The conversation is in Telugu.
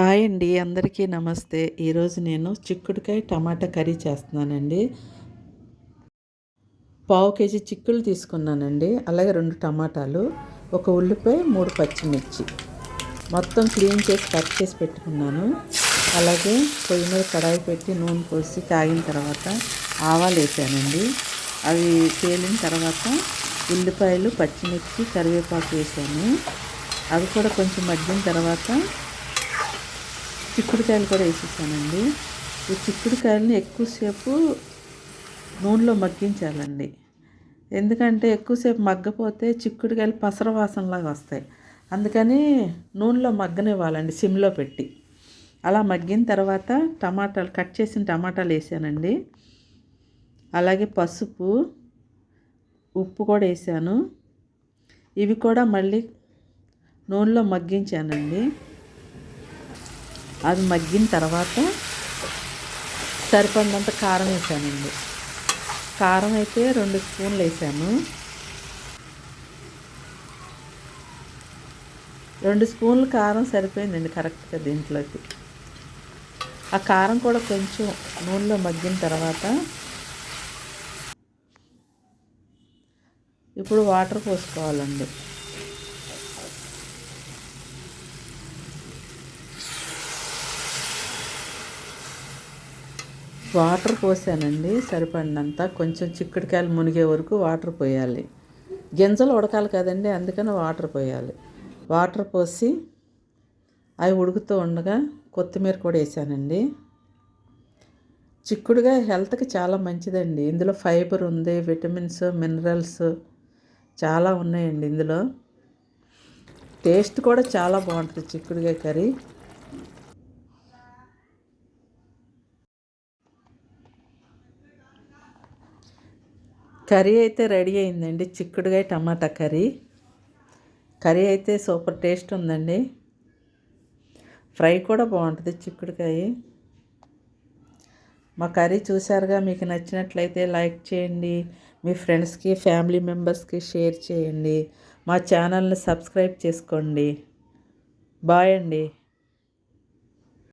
హాయ్ అండి, అందరికీ నమస్తే. ఈరోజు నేను చిక్కుడుకాయ టమాటా కర్రీ చేస్తున్నానండి. పావు కేజీ చిక్కుళ్ళు తీసుకున్నానండి, అలాగే 2 టమాటాలు, ఒక ఉల్లిపాయ, 3 పచ్చిమిర్చి మొత్తం క్లీన్ చేసి కట్ చేసి పెట్టుకున్నాను. అలాగే పొయ్యి మీద కడాయి పెట్టి నూనె పోసి కాగిన తర్వాత ఆవాలు వేసానండి. అవి తేలిన తర్వాత ఉల్లిపాయలు, పచ్చిమిర్చి, కరివేపాకు వేసాను. అవి కూడా కొంచెం మగ్గిన తర్వాత చిక్కుడుకాయలు కూడా వేసేసానండి. ఈ చిక్కుడుకాయలని ఎక్కువసేపు నూనెలో మగ్గించాలండి. ఎందుకంటే ఎక్కువసేపు మగ్గపోతే చిక్కుడుకాయలు పసర వాసనలాగా వస్తాయి. అందుకని నూనెలో మగ్గనివ్వాలండి, సిమ్లో పెట్టి. అలా మగ్గిన తర్వాత టమాటాలు, కట్ చేసిన టమాటాలు వేసానండి. అలాగే పసుపు, ఉప్పు కూడా వేసాను. ఇవి కూడా మళ్ళీ నూనెలో మగ్గించానండి. అది మగ్గిన తర్వాత సరిపడినంత కారం వేసానండి. కారం అయితే 2 స్పూన్లు వేసాను. 2 స్పూన్లు కారం సరిపోయిందండి కరెక్ట్గా దీంట్లోకి. ఆ కారం కూడా కొంచెం నూనెలో మగ్గిన తర్వాత ఇప్పుడు వాటర్ పోసుకోవాలండి. వాటర్ పోసానండి సరిపడినంత. కొంచెం చిక్కుడుకాయలు మునిగే వరకు వాటర్ పోయాలి. గింజలు ఉడకాలి కదండి, అందుకని వాటర్ పోయాలి. వాటర్ పోసి అవి ఉడుకుతూ ఉండగా కొత్తిమీర కూడా వేసానండి. చిక్కుడుగా హెల్త్కి చాలా మంచిదండి. ఇందులో ఫైబర్ ఉంది, విటమిన్స్, మినరల్స్ చాలా ఉన్నాయండి ఇందులో. టేస్ట్ కూడా చాలా బాగుంటుంది చిక్కుడుకాయ కర్రీ. కర్రీ అయితే రెడీ అయిందండి, చిక్కుడుకాయ టమాటా కర్రీ. కర్రీ అయితే సూపర్ టేస్ట్ ఉందండి. ఫ్రై కూడా బాగుంటుంది చిక్కుడుకాయ. మా కర్రీ చూసారుగా, మీకు నచ్చినట్లయితే లైక్ చేయండి, మీ ఫ్రెండ్స్కి, ఫ్యామిలీ మెంబర్స్కి షేర్ చేయండి. మా ఛానల్ని సబ్స్క్రైబ్ చేసుకోండి. బాయ్ అండి.